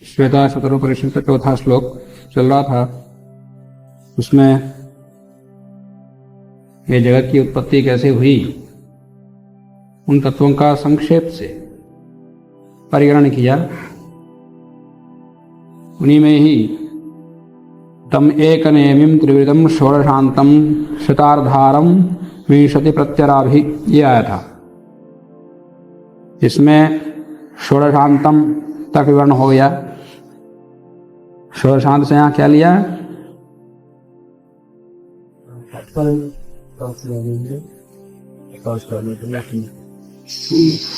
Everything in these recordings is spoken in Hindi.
श्वेताश्वतरोपनिषद का चौथा श्लोक चल रहा था। उसमें ये जगत की उत्पत्ति कैसे हुई, उन तत्वों का संक्षेप से परिगणन किया। उन्हीं में ही तम एक नेमिम त्रिविधम षोडशांतम शतार्धारम विंशति प्रत्यराभि ये आया था। इसमें षोडशांतम तक विवरण हो गया। षोडशांत से यहाँ क्या लिया?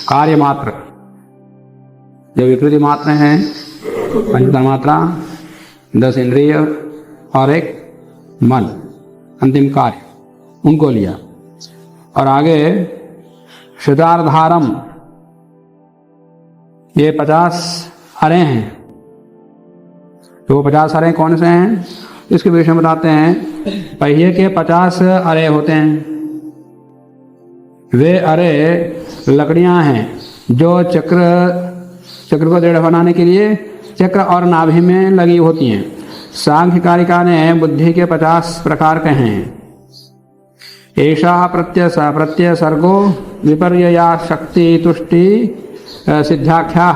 कार्य मात्र, जो विकृति मात्र हैं, पंचतन मात्रा, 10 इंद्रिय और एक मन, अंतिम कार्य, उनको लिया। और आगे शतार्धारम, ये 50 अरे हैं। तो 50 अरे कौन से हैं, इसके विषय में बताते हैं। पहिए के 50 अरे होते हैं। वे अरे लकड़ियां हैं जो चक्र को दृढ़ बनाने के लिए चक्र और नाभि में लगी होती हैं। सांख्य कारिका ने बुद्धि के 50 प्रकार कहे हैं। ऐसा प्रत्यय सर्गो विपर्यया शक्ति तुष्टि सिद्धाख्या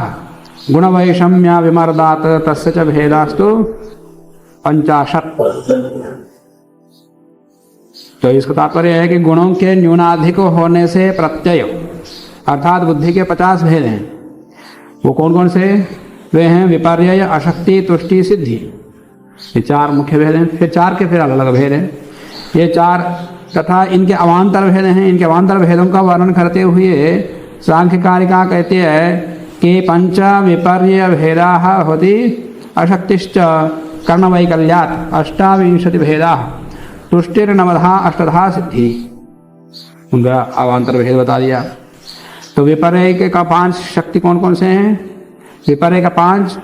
गुणवैषम्या विमर्दात तस्य च भेदास्तु 50। तो इसका तात्पर्य है कि गुणों के न्यूनाधिक होने से प्रत्यय अर्थात बुद्धि के 50 भेद हैं। वो कौन कौन से? वे हैं विपर्यय, अशक्ति, तुष्टि, सिद्धि। ये 4 मुख्य भेद हैं। फिर 4 के फिर अलग अलग भेद हैं। ये 4 तथा इनके अवान्तर भेद हैं। इनके अवान्तर भेदों का वर्णन करते हुए सांख्य कारिका कहते हैं कि 5 विपर्य भेदा होती अशक्तिश्च कर्णवैकल्यात् 28 भेदा तुष्टिर्नवधा अष्टधा सिद्धि। उनका अवान्तर भेद बता दिया। तो विपर्य का 5 शक्ति कौन कौन से हैं? विपर्य का 5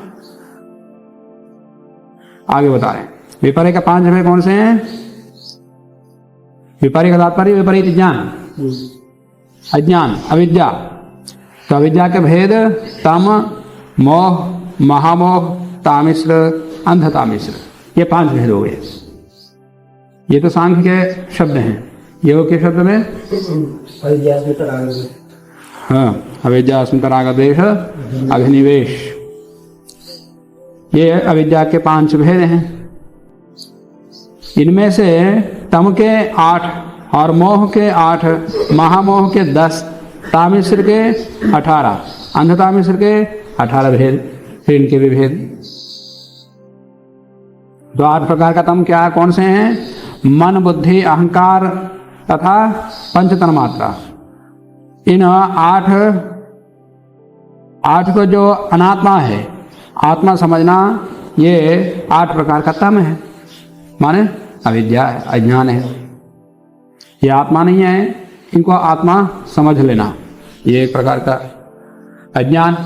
आगे बता रहे हैं। विपर्य का 5 भेद कौन से हैं? विपर्य का तात्पर्य विपरीत ज्ञान, अज्ञान, अविद्या। तो अविद्या के भेद तम, मोह, महामोह, तामिश्र, अंधतामिश्र, ये 5 भेद हो गए। ये तो सांख्य के शब्द हैं। योग के शब्द में हाँ, अविद्या अस्मिता राग द्वेष अभिनिवेश, ये अविद्या के 5 भेद हैं। इनमें से तम के 8 और मोह के 8, महामोह के 10, तामिश्र के 18, अंधतामिश्र के 18 भेद। फिर इनके भी भेद। तो 8 प्रकार का तम क्या कौन से हैं? मन, बुद्धि, अहंकार तथा पंचतन मात्रा। इन 8 को जो अनात्मा है, आत्मा समझना, ये 8 प्रकार का तम है। माने अविद्या है, अज्ञान है। ये आत्मा नहीं है, इनको आत्मा समझ लेना, ये एक प्रकार का अज्ञान।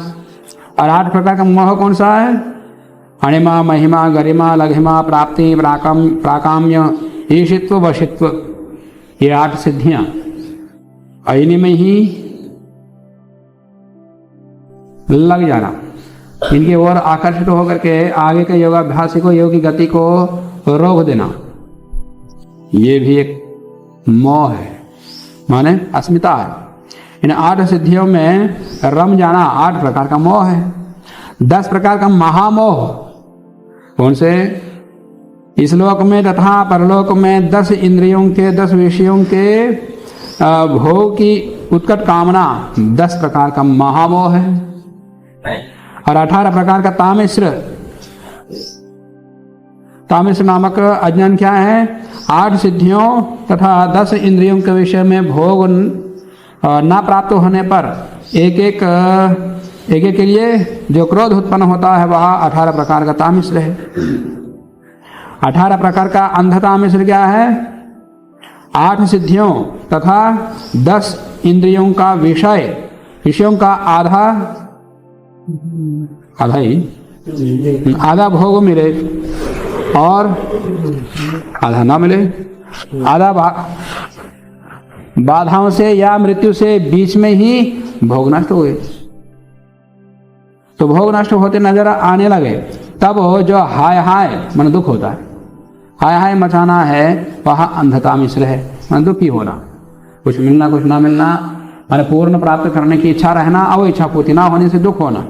और 8 प्रकार का मोह कौन सा है? अणिमा, महिमा, गरिमा, लघिमा, प्राप्ति, प्राकाम्य, ईशित्व, वशित्व, ये 8 सिद्धियां। इन्हीं में ही लग जाना, इनकी ओर आकर्षित होकर के आगे के योगाभ्यासी को, योग की गति को रोक देना, ये भी एक मोह है, माने अस्मिता है। इन 8 सिद्धियों में रम जाना 8 प्रकार का मोह है। 10 प्रकार का महामोह कौन से? इस लोक में तथा परलोक में 10 इंद्रियों के, 10 विषयों के भोग की उत्कट कामना 10 प्रकार का महामोह है। और 18 प्रकार का तामिश्र नामक अज्ञान क्या है? 8 सिद्धियों तथा 10 इंद्रियों के विषय में भोग ना प्राप्त होने पर एक एक के लिए जो क्रोध उत्पन्न होता है, वह 18 प्रकार का तामिश्र है। 18 प्रकार का अंधतामिश्र क्या है? 8 सिद्धियों तथा 10 इंद्रियों का विषयों का आधा भोग मिले और आधा ना मिले। आधा बाधाओं से या मृत्यु से बीच में ही भोग नष्ट हुए। तो भोग नष्ट होते नजर आने लगे, तब जो हाय हाय मन दुख होता है, हाय हाय मचाना है, वह अंधता मिश्र है, मन दुखी होना, कुछ मिलना कुछ ना मिलना, माने पूर्ण प्राप्त करने की इच्छा रहना और इच्छा पूर्ति ना होने से दुख होना,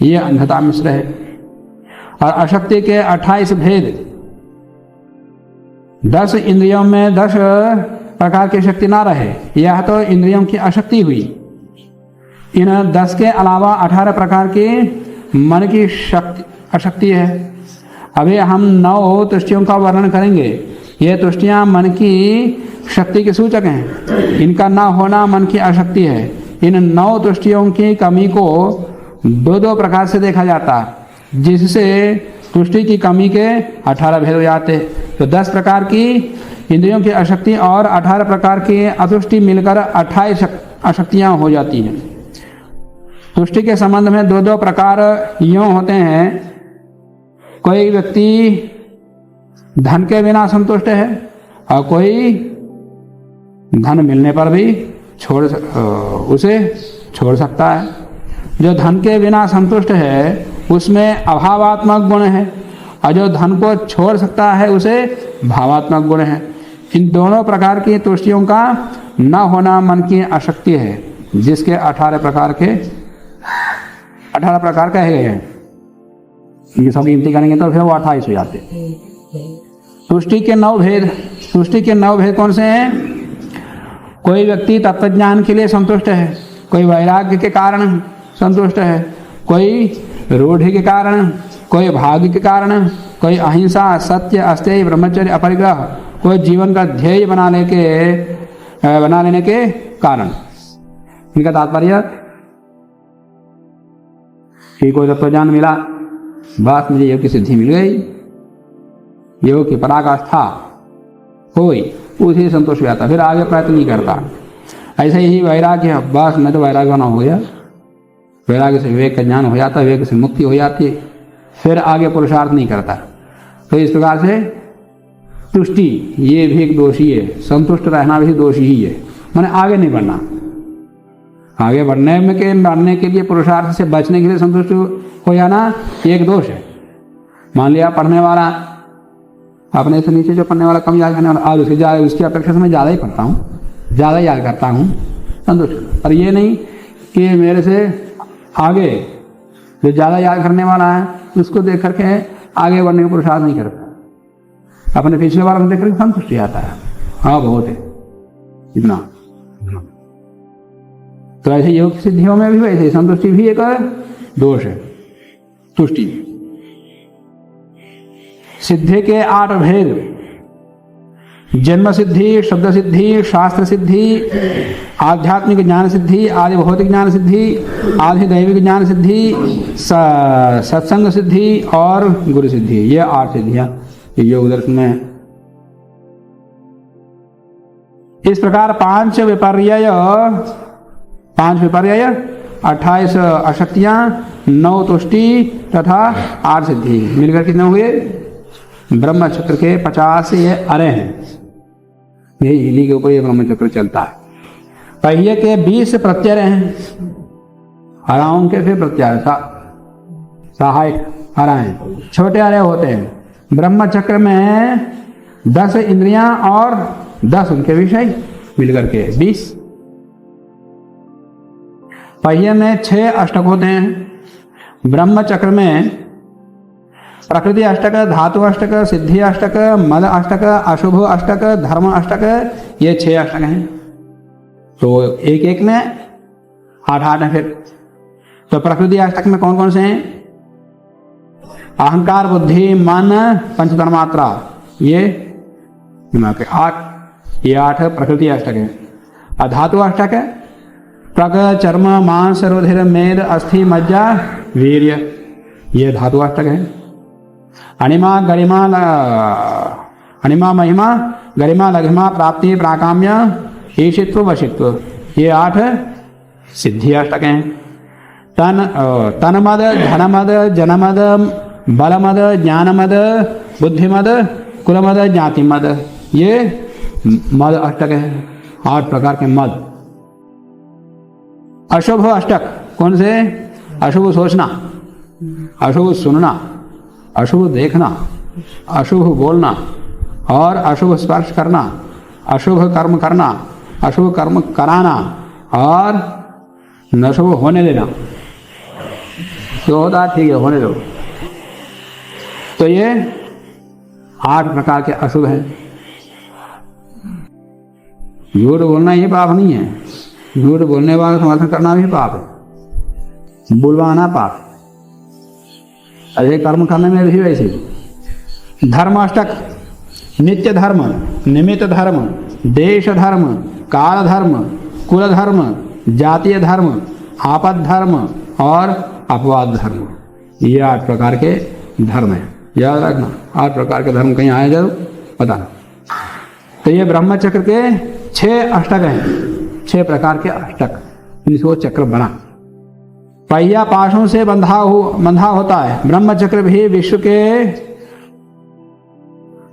ये अंधता मिश्र है। और अशक्ति के 28 भेद, 10 इंद्रियों में 10 प्रकार की शक्ति ना रहे, यह तो इंद्रियों की अशक्ति हुई। इन 10 के अलावा 18 प्रकार की मन की शक्ति अशक्ति है। अभी हम 9 तुष्टियों का वर्णन करेंगे। ये तुष्टियां मन की शक्ति के सूचक हैं, इनका ना होना मन की अशक्ति है। इन 9 तुष्टियों की कमी को 2-2 प्रकार से देखा जाता है, जिससे तुष्टि की कमी के 18 भेद हो जाते। तो 10 प्रकार की इंद्रियों की अशक्ति और 18 प्रकार की अतुष्टि मिलकर 28 अशक्तियां हो जाती हैं। तुष्टि के संबंध में 2-2 प्रकार यूं होते हैं। कोई व्यक्ति धन के बिना संतुष्ट है और कोई धन मिलने पर भी उसे छोड़ सकता है। जो धन के बिना संतुष्ट है उसमें अभावात्मक गुण है, और जो धन को छोड़ सकता है उसे भावात्मक गुण है। इन दोनों प्रकार की तुष्टियों का न होना मन की अशक्ति है, जिसके 18 प्रकार कहे गए हैं। ये सब गिनती करेंगे तो फिर वो 28 हो जाते। तुष्टि के 9 भेद, तुष्टि के 9 भेद कौन से हैं? कोई व्यक्ति तत्वज्ञान के लिए संतुष्ट है, कोई वैराग्य के कारण संतुष्ट है, कोई रूढ़ि के कारण, कोई भाग्य के कारण, कोई अहिंसा, सत्य, अस्तेय, ब्रह्मचर्य, अपरिग्रह, कोई जीवन का ध्येय बना लेने के कारण। इनका तात्पर्य कि कोई तत्वज्ञान मिला, बस मुझे योग की सिद्धि मिल गई, योग की पराकाष्ठा हुई, उसी संतोष हो जाता, फिर आगे प्रयत्न नहीं करता। ऐसे ही वैराग्य, बस मैं तो वैराग्य ना हो गया, वैराग्य से विवेक का ज्ञान हो जाता, विवेक से मुक्ति हो जाती, फिर आगे पुरुषार्थ नहीं करता। तो इस प्रकार से तुष्टि ये भी एक दोषी है, संतुष्ट रहना भी दोषी ही है, माने आगे नहीं बढ़ना। आगे बढ़ने के लिए पुरुषार्थ से बचने के लिए संतुष्ट हो जाना ये एक दोष है। मान लिया पढ़ने वाला अपने से नीचे जो पढ़ने वाला कम याद करने वाला, आज उसकी अपेक्षा से मैं ज़्यादा ही पढ़ता हूँ, ज़्यादा याद करता हूँ, संतुष्ट। और ये नहीं कि मेरे से आगे जो ज़्यादा याद करने वाला है उसको देख करके आगे बढ़ने का पुरुषार्थ नहीं करता, अपने पिछले बार देख करके संतुष्टि आता है, हाँ बहुत है इतना। तो ऐसे योग सिद्धियों में भी वैसे संतुष्टि भी एक दोष है। तुष्टि सिद्धि के 8 भेद, जन्म सिद्धि, शब्द सिद्धि, शास्त्र सिद्धि, आध्यात्मिक ज्ञान सिद्धि, आदि भौतिक ज्ञान सिद्धि, आदि दैविक ज्ञान सिद्धि, सत्संग सिद्धि और गुरु सिद्धि, ये 8 सिद्धियां योग दर्शन में। इस प्रकार 5 विपर्यय, 28 अशक्तियां, 9 तुष्टि तथा 8 सिद्धि मिलकर कितने हुए? ब्रह्म चक्र के 50 ये अरे हैं। यही इन्हीं के ऊपर ये ब्रह्म चक्र चलता है। पहिए के 20 प्रत्यय हैं, हराओं के फिर प्रत्यय सहायक हरा हैं, छोटे अरे होते हैं। ब्रह्म चक्र में 10 इंद्रियां और 10 उनके विषय मिलकर के 20। पहिए में 6 अष्टक होते हैं। ब्रह्म चक्र में प्रकृति अष्टक, धातु अष्टक, सिद्धि अष्टक, मद अष्टक, अशुभ अष्टक, धर्म अष्टक, ये 6 अष्टक हैं। तो एक एक में 8 है। फिर तो प्रकृति अष्टक में कौन कौन से हैं? अहंकार, बुद्धि, मन, पंचतन्मात्रा, ये 8, ये 8 प्रकृति अष्टक है। धातु अष्टक है प्रग, चर्म, मांस, रुधिर, मेद, अस्थि, मज्जा, वीर्य, ये धातु अष्टक है। अणिमा, गरिमा, अणिमा, महिमा, गरिमा, लघिमा, प्राप्ति, प्राकाम्य, ईशित्व, वशित्व, ये 8 सिद्धि अष्टक हैं। तनमद, धनमद, जनमद, बलमद, ज्ञानमद, बुद्धिमद, कुलमद, ज्ञातिमद, ये मद अष्टक है। 8 प्रकार के मद। अशुभ अष्टक कौन से? अशुभ सोचना, अशुभ सुनना, अशुभ देखना, अशुभ बोलना और अशुभ स्पर्श करना, अशुभ कर्म करना, अशुभ कर्म कराना और न शुभ होने देना। जो होता ठीक है, होने दो। तो ये 8 प्रकार के अशुभ हैं। झूठ बोलना ये पाप नहीं है, झूठ बोलने वाला समर्थन करना भी पाप है, बुलवाना पाप। अरे कर्म करने में भी वैसे। धर्माष्टक: नित्य धर्म, निमित्त धर्म, देश धर्म, काल धर्म, कुल धर्म, जातीय धर्म, आपद धर्म और अपवाद धर्म। ये 8 प्रकार के धर्म हैं, याद रखना। 8 प्रकार के धर्म कहीं आए जरूर बताना। तो ये ब्रह्मचक्र के 6 अष्टक हैं, 6 प्रकार के अष्टक, इनको चक्र बना। पहिया पाशों से बंधा होता है। ब्रह्मचक्र भी विश्व के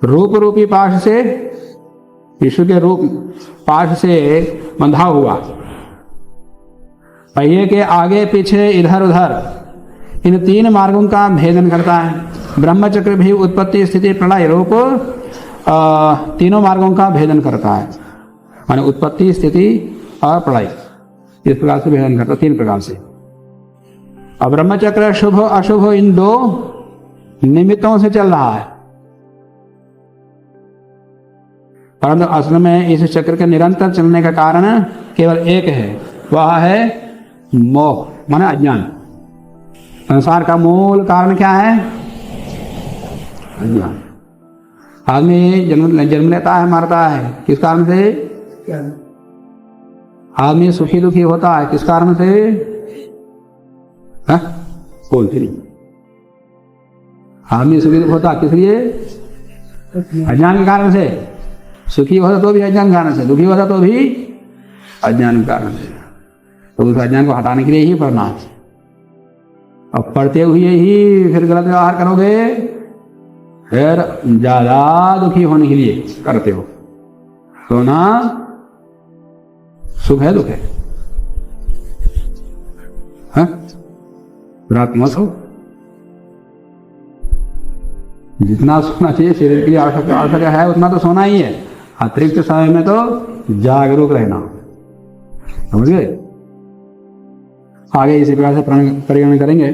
रूप रूपी पाश से, विश्व के रूप पाश से बंधा हुआ। पहिए के आगे पीछे इधर उधर इन 3 मार्गों का भेदन करता है। ब्रह्मचक्र भी उत्पत्ति स्थिति प्रलय रूप 3 मार्गों का भेदन करता है, माने उत्पत्ति स्थिति और प्रलय, इस प्रकार से भेदन करता है, 3 प्रकार से। अब ब्रह्मचक्र शुभ अशुभ इन 2 निमित्तों से चल रहा है, परंतु असल में इस चक्र के निरंतर चलने का कारण केवल एक है, वह है मोह, माने अज्ञान। संसार का मूल कारण क्या है? अज्ञान। आदमी जन्म लेता है, मरता है, किस कारण से? आदमी सुखी दुखी होता है, किस कारण से? बोलते नहीं। आदमी सुखी दुखी होता किस लिए? अज्ञान के कारण से। सुखी होता तो भी अज्ञान के कारण से, दुखी होता तो भी अज्ञान के कारण से। तो उस अज्ञान को हटाने के लिए ही पढ़ना। अब पढ़ते हुए ही फिर गलत व्यवहार करोगे, फिर ज्यादा दुखी होने के लिए करते हो। तो ना सुख है दुख है, रात मत हो। जितना सोना चाहिए शरीर की आवश्यक है उतना तो सोना ही है, अतिरिक्त समय में तो जागरूक रहना। समझ गए? आगे इसी प्रकार से परिगणन करेंगे।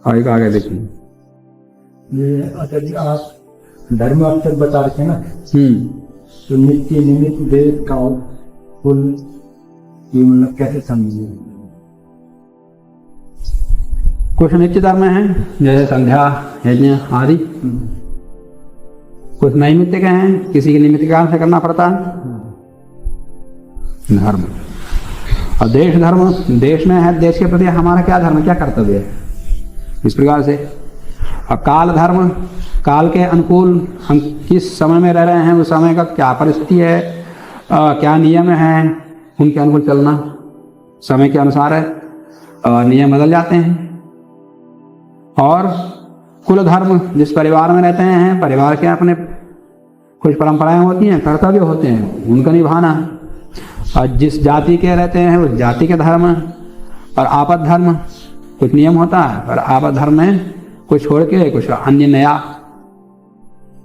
आगे देखिए। ये आचार्य जी आप धर्म अक्षर बता रहे थे ना, तो नित्य निमित्त देश काल कुल ये मतलब कैसे समझिए? कुछ नित्य धर्म हैं जैसे संध्या यज्ञ आदि, कुछ नैमित्तिक हैं, किसी के निमित्त कारण से करना पड़ता है धर्म। और देश धर्म, देश में है, देश के प्रति हमारा क्या धर्म, क्या कर्तव्य है, इस प्रकार से। और काल धर्म, काल के अनुकूल हम किस समय में रह रहे हैं, उस समय का क्या परिस्थिति है, क्या नियम है, उनके अनुकूल चलना। समय के अनुसार नियम बदल जाते हैं। और कुल धर्म, जिस परिवार में रहते हैं, परिवार के अपने कुछ परंपराएं होती हैं, कर्तव्य होते हैं, उनका निभाना। और जिस जाति के रहते हैं उस जाति के धर्म। और आपद धर्म, कुछ नियम होता है, और आपद धर्म में कुछ छोड़ के कुछ अन्य नया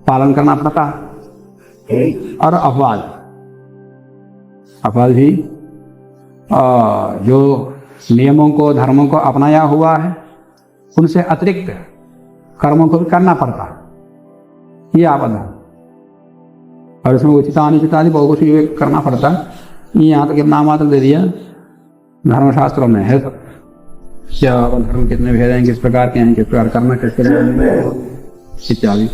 पालन करना पड़ता है। और अपवाद भी जो नियमों को, धर्मों को अपनाया हुआ है, उनसे अतिरिक्त कर्मों को भी करना पड़ता है, ये आपद है। और इसमें उचिता अनुचिता आदि बहुत कुछ करना पड़ता है। यहाँ तक नाम मात्र दे दिया, धर्मशास्त्रों में है सब। क्या धर्म कितने भेद हैं, किस प्रकार के हैं, किस प्रकार करना, किसके इत्यादि।